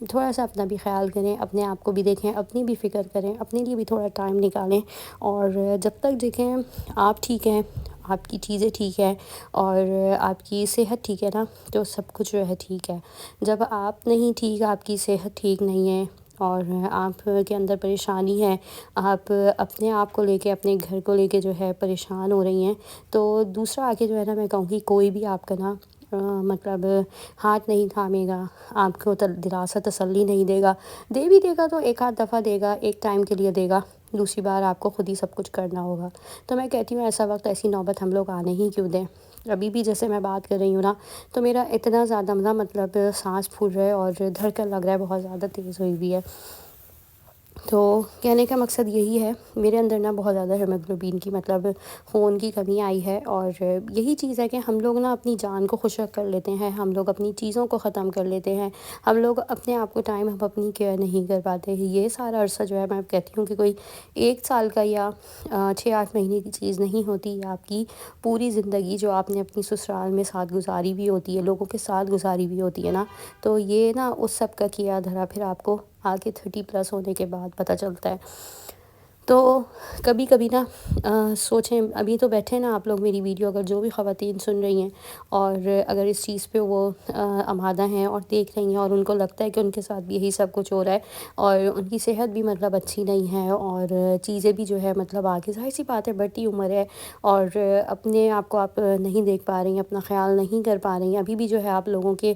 تھوڑا سا اپنا بھی خیال کریں، اپنے آپ کو بھی دیکھیں، اپنی بھی فکر کریں، اپنے لیے بھی تھوڑا ٹائم نکالیں، اور جب تک دیکھیں آپ ٹھیک ہیں، آپ کی چیزیں ٹھیک ہیں اور آپ کی صحت ٹھیک ہے نا، تو سب کچھ جو ہے ٹھیک ہے۔ جب آپ نہیں ٹھیک، آپ کی صحت ٹھیک نہیں ہے اور آپ کے اندر پریشانی ہے، آپ اپنے آپ کو لے کے، اپنے گھر کو لے کے جو ہے پریشان ہو رہی ہیں، تو دوسرا آ کے جو ہے نا، میں کہوں گی کوئی بھی آپ کا نا مطلب ہاتھ نہیں تھامے گا، آپ کو دلاسا تسلی نہیں دے گا، دے بھی دے گا تو ایک آدھ دفعہ دے گا، ایک ٹائم کے لیے دے گا، دوسری بار آپ کو خود ہی سب کچھ کرنا ہوگا۔ تو میں کہتی ہوں ایسا وقت، ایسی نوبت ہم لوگ آنے ہی کیوں دیں۔ ابھی بھی جیسے میں بات کر رہی ہوں نا، تو میرا اتنا زیادہ مطلب سانس پھول رہا ہے اور دھڑکن لگ رہا ہے بہت زیادہ تیز ہوئی ہوئی ہے۔ تو کہنے کا مقصد یہی ہے، میرے اندر نا بہت زیادہ ہیموگلوبین کی مطلب خون کی کمی آئی ہے، اور یہی چیز ہے کہ ہم لوگ نا اپنی جان کو خوشک کر لیتے ہیں، ہم لوگ اپنی چیزوں کو ختم کر لیتے ہیں، ہم لوگ اپنے آپ کو ٹائم، ہم اپنی کیئر نہیں کر پاتے ہیں۔ یہ سارا عرصہ جو ہے، میں کہتی ہوں کہ کوئی 1 سال کا یا 6-8 مہینے کی چیز نہیں ہوتی، یہ آپ کی پوری زندگی جو آپ نے اپنی سسرال میں ساتھ گزاری بھی ہوتی ہے، لوگوں کے ساتھ گزاری بھی ہوتی ہے نا، تو یہ نا اس سب کا کیا دھرا پھر آپ کو آگے 30+ ہونے کے بعد پتہ چلتا ہے۔ تو کبھی کبھی نا سوچیں، ابھی تو بیٹھے نا آپ لوگ میری ویڈیو، اگر جو بھی خواتین سن رہی ہیں اور اگر اس چیز پہ وہ آمادہ ہیں اور دیکھ رہی ہیں، اور ان کو لگتا ہے کہ ان کے ساتھ بھی یہی سب کچھ ہو رہا ہے، اور ان کی صحت بھی مطلب اچھی نہیں ہے، اور چیزیں بھی جو ہے مطلب آگے ظاہر سی بات ہے، بڑھتی عمر ہے، اور اپنے آپ کو آپ نہیں دیکھ پا رہی ہیں، اپنا خیال نہیں کر پا رہی ہیں، ابھی بھی جو ہے آپ لوگوں کے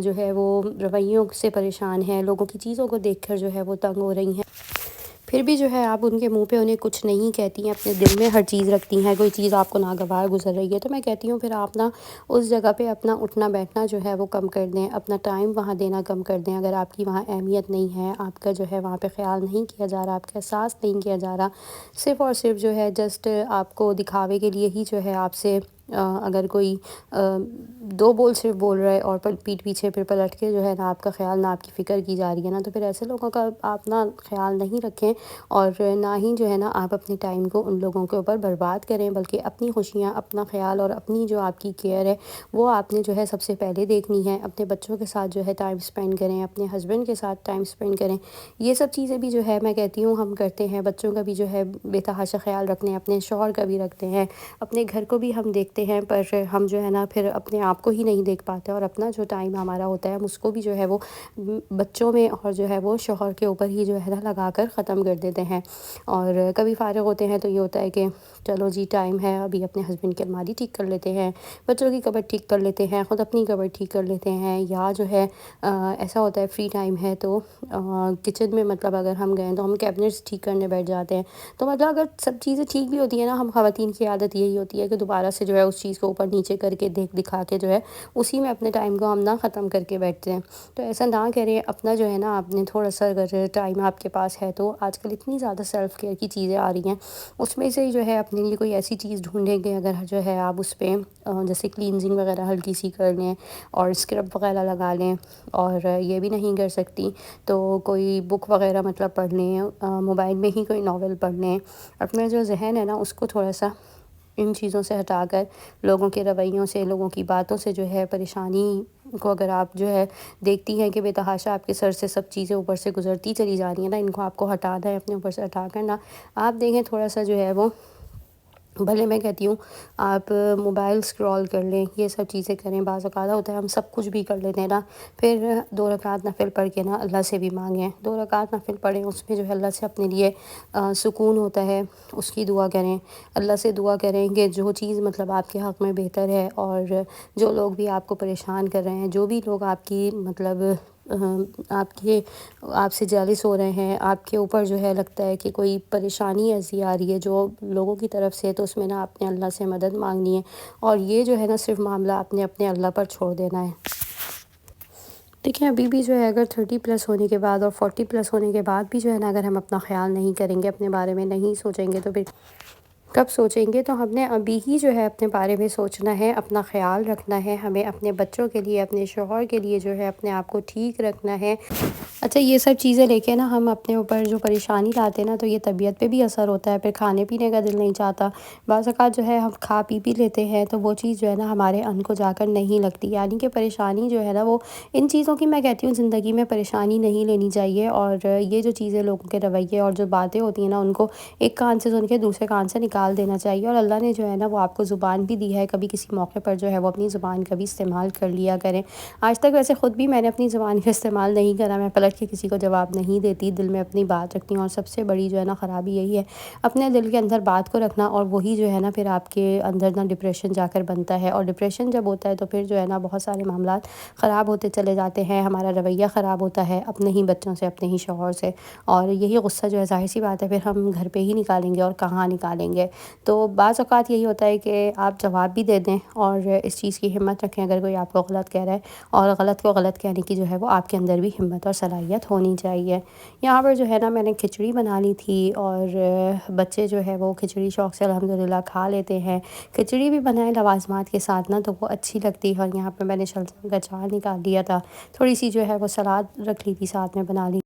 جو ہے وہ رویوں سے پریشان ہیں، لوگوں کی چیزوں کو دیکھ کر جو ہے وہ تنگ ہو رہی ہیں، پھر بھی جو ہے آپ ان کے منہ پہ انہیں کچھ نہیں کہتی ہیں، اپنے دل میں ہر چیز رکھتی ہیں، کوئی چیز آپ کو ناگوار گزر رہی ہے، تو میں کہتی ہوں پھر آپ نا اس جگہ پہ اپنا اٹھنا بیٹھنا جو ہے وہ کم کر دیں، اپنا ٹائم وہاں دینا کم کر دیں۔ اگر آپ کی وہاں اہمیت نہیں ہے، آپ کا جو ہے وہاں پہ خیال نہیں کیا جا رہا، آپ کا احساس نہیں کیا جا رہا، صرف اور صرف جو ہے جسٹ آپ کو دکھاوے کے لیے ہی جو ہے آپ سے اگر کوئی 2 بول صرف بول رہا ہے، اور پیٹھ پیچھے پھر پلٹ کے جو ہے نا آپ کا خیال، نہ آپ کی فکر کی جا رہی ہے نا، تو پھر ایسے لوگوں کا آپ نا خیال نہیں رکھیں، اور نہ ہی جو ہے نا آپ اپنے ٹائم کو ان لوگوں کے اوپر برباد کریں، بلکہ اپنی خوشیاں، اپنا خیال اور اپنی جو آپ کی کیئر ہے وہ آپ نے جو ہے سب سے پہلے دیکھنی ہے۔ اپنے بچوں کے ساتھ جو ہے ٹائم اسپینڈ کریں، اپنے ہسبینڈ کے ساتھ ٹائم اسپینڈ کریں، یہ سب چیزیں بھی جو ہے میں کہتی ہوں ہم کرتے ہیں، بچوں کا بھی جو ہے بے تحاشا خیال رکھتے ہیں، اپنے شوہر کا بھی رکھتے ہیں، اپنے گھر کو بھی ہم دیکھتے ہیں، پر ہم جو ہے نا پھر اپنے آپ کو ہی نہیں دیکھ پاتے، اور اپنا جو ٹائم ہمارا ہوتا ہے ہم اس کو بھی جو ہے وہ بچوں میں اور جو ہے وہ شوہر کے اوپر ہی جو ہے نا لگا کر ختم کر دیتے ہیں۔ اور کبھی فارغ ہوتے ہیں تو یہ ہوتا ہے کہ چلو جی ٹائم ہے، ابھی اپنے ہسبینڈ کی الماری ٹھیک کر لیتے ہیں، بچوں کی کبر ٹھیک کر لیتے ہیں، خود اپنی کبر ٹھیک کر لیتے ہیں، یا جو ہے ایسا ہوتا ہے فری ٹائم ہے تو کچن میں مطلب اگر ہم گئے تو ہم کیبنٹس ٹھیک کرنے بیٹھ جاتے ہیں۔ تو مطلب اگر سب چیزیں ٹھیک بھی ہوتی ہیں نا، ہم خواتین کی عادت یہی ہوتی ہے کہ دوبارہ سے جو ہے اس چیز کو اوپر نیچے کر کے دکھا کے جو ہے اسی میں اپنے ٹائم کو ہم نہ ختم کر کے بیٹھتے ہیں۔ تو ایسا نہ کریں، اپنا جو ہے نا آپ نے تھوڑا سا اگر ٹائم آپ کے پاس ہے تو آج کل اتنی زیادہ سیلف کیئر کی چیزیں آ رہی ہیں، اس میں سے جو ہے اپنے لیے کوئی ایسی چیز ڈھونڈیں گے، اگر جو ہے آپ اس پہ جیسے کلینزنگ وغیرہ ہلکی سی کر لیں اور اسکرب وغیرہ لگا لیں، اور یہ بھی نہیں کر سکتی تو کوئی بک وغیرہ مطلب پڑھ لیں، موبائل میں ہی کوئی ناول پڑھ لیں، اپنا جو ذہن ہے نا اس کو تھوڑا سا ان چیزوں سے ہٹا کر، لوگوں کے رویوں سے، لوگوں کی باتوں سے جو ہے پریشانی کو اگر آپ جو ہے دیکھتی ہیں کہ بے تحاشا آپ کے سر سے سب چیزیں اوپر سے گزرتی چلی جا رہی ہیں نا، ان کو آپ کو ہٹانا ہے، اپنے اوپر سے ہٹا کر نا آپ دیکھیں تھوڑا سا جو ہے وہ، بھلے میں کہتی ہوں آپ موبائل اسکرول کر لیں، یہ سب چیزیں کریں، بعض اوقات ہوتا ہے ہم سب کچھ بھی کر لیتے ہیں نا، پھر 2 رکعت نفل پڑھ کے نا اللہ سے بھی مانگیں، 2 رکعت نفل پڑھیں، اس میں جو ہے اللہ سے اپنے لیے سکون ہوتا ہے، اس کی دعا کریں، اللہ سے دعا کریں کہ جو چیز مطلب آپ کے حق میں بہتر ہے، اور جو لوگ بھی آپ کو پریشان کر رہے ہیں، جو بھی لوگ آپ کی مطلب آپ سے جالس ہو رہے ہیں، آپ کے اوپر جو ہے لگتا ہے کہ کوئی پریشانی ایسی آ رہی ہے جو لوگوں کی طرف سے، تو اس میں نا آپ نے اللہ سے مدد مانگنی ہے، اور یہ جو ہے نا صرف معاملہ آپ نے اپنے اللہ پر چھوڑ دینا ہے۔ دیکھیں ابھی بھی جو ہے اگر 30+ ہونے کے بعد اور 40+ ہونے کے بعد بھی جو ہے نا اگر ہم اپنا خیال نہیں کریں گے، اپنے بارے میں نہیں سوچیں گے، تو پھر کب سوچیں گے؟ تو ہم نے ابھی ہی جو ہے اپنے بارے میں سوچنا ہے، اپنا خیال رکھنا ہے، ہمیں اپنے بچوں کے لیے، اپنے شوہر کے لیے جو ہے اپنے آپ کو ٹھیک رکھنا ہے۔ اچھا یہ سب چیزیں لے کے نا ہم اپنے اوپر جو پریشانی لاتے ہیں نا، تو یہ طبیعت پہ بھی اثر ہوتا ہے، پھر کھانے پینے کا دل نہیں چاہتا۔ بعض اوقات جو ہے ہم کھا پی لیتے ہیں تو وہ چیز جو ہے نا ہمارے ان کو جا کر نہیں لگتی، یعنی کہ پریشانی جو ہے نا وہ ان چیزوں کی، میں کہتی ہوں زندگی میں پریشانی نہیں لینی چاہیے، اور یہ جو چیزیں لوگوں کے رویے اور جو باتیں ہوتی ہیں نا ان کو ایک کان سے سن کے دوسرے کان سے نکال دینا چاہیے۔ اور اللہ نے جو ہے نا وہ آپ کو زبان بھی دی ہے، کبھی کسی موقع پر جو ہے وہ اپنی زبان کا بھی استعمال کر لیا کریں۔ آج تک ویسے خود بھی میں نے اپنی زبان کا استعمال نہیں کرا، میں پلٹ کے کسی کو جواب نہیں دیتی، دل میں اپنی بات رکھتی ہوں، اور سب سے بڑی جو ہے نا خرابی یہی ہے اپنے دل کے اندر بات کو رکھنا، اور وہی جو ہے نا پھر آپ کے اندر نا ڈپریشن جا کر بنتا ہے، اور ڈپریشن جب ہوتا ہے تو پھر جو ہے نا بہت سارے معاملات خراب ہوتے چلے جاتے ہیں، ہمارا رویہ خراب ہوتا ہے اپنے ہی بچوں سے، اپنے ہی شوہر سے، اور یہی غصہ جو ہے ظاہر سی بات ہے پھر ہم گھر پہ ہی نکالیں گے، اور کہاں نکالیں گے۔ تو بعض اوقات یہی ہوتا ہے کہ آپ جواب بھی دے دیں، اور اس چیز کی ہمت رکھیں اگر کوئی آپ کو غلط کہہ رہا ہے، اور غلط کو غلط کہنے کی جو ہے وہ آپ کے اندر بھی ہمت اور صلاحیت ہونی چاہیے۔ یہاں پر جو ہے نا میں نے کھچڑی بنا لی تھی، اور بچے جو ہے وہ کھچڑی شوق سے الحمدللہ کھا لیتے ہیں۔ کھچڑی بھی بنائے لوازمات کے ساتھ نا تو وہ اچھی لگتی ہے، اور یہاں پہ میں نے شلجم کا اچار نکال لیا تھا، تھوڑی سی جو ہے وہ سلاد رکھ لی تھی ساتھ میں بنا لی،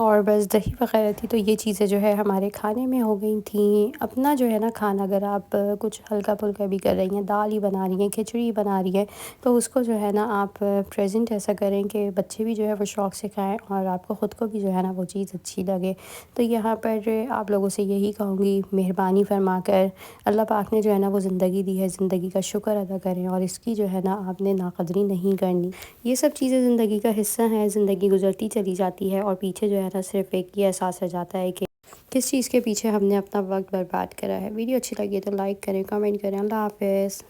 اور بس دہی وغیرہ تھی، تو یہ چیزیں جو ہے ہمارے کھانے میں ہو گئی تھیں۔ اپنا جو ہے نا کھانا اگر آپ کچھ ہلکا پھلکا بھی کر رہی ہیں، دال ہی بنا رہی ہیں، کھچڑی بنا رہی ہیں، تو اس کو جو ہے نا آپ پریزنٹ ایسا کریں کہ بچے بھی جو ہے وہ شوق سے کھائیں، اور آپ کو خود کو بھی جو ہے نا وہ چیز اچھی لگے۔ تو یہاں پر آپ لوگوں سے یہی کہوں گی، مہربانی فرما کر اللہ پاک نے جو ہے نا وہ زندگی دی ہے، زندگی کا شکر ادا کریں، اور اس کی جو ہے نا آپ نے ناقدری نہیں کرنی۔ یہ سب چیزیں زندگی کا حصہ ہیں، زندگی گزرتی چلی جاتی ہے، اور پیچھے جو ہے نا صرف ایک ہی احساس رہ جاتا ہے کہ کس چیز کے پیچھے ہم نے اپنا وقت برباد کرا ہے۔ ویڈیو اچھی لگی ہے تو لائک کریں، کمنٹ کریں۔ اللہ حافظ۔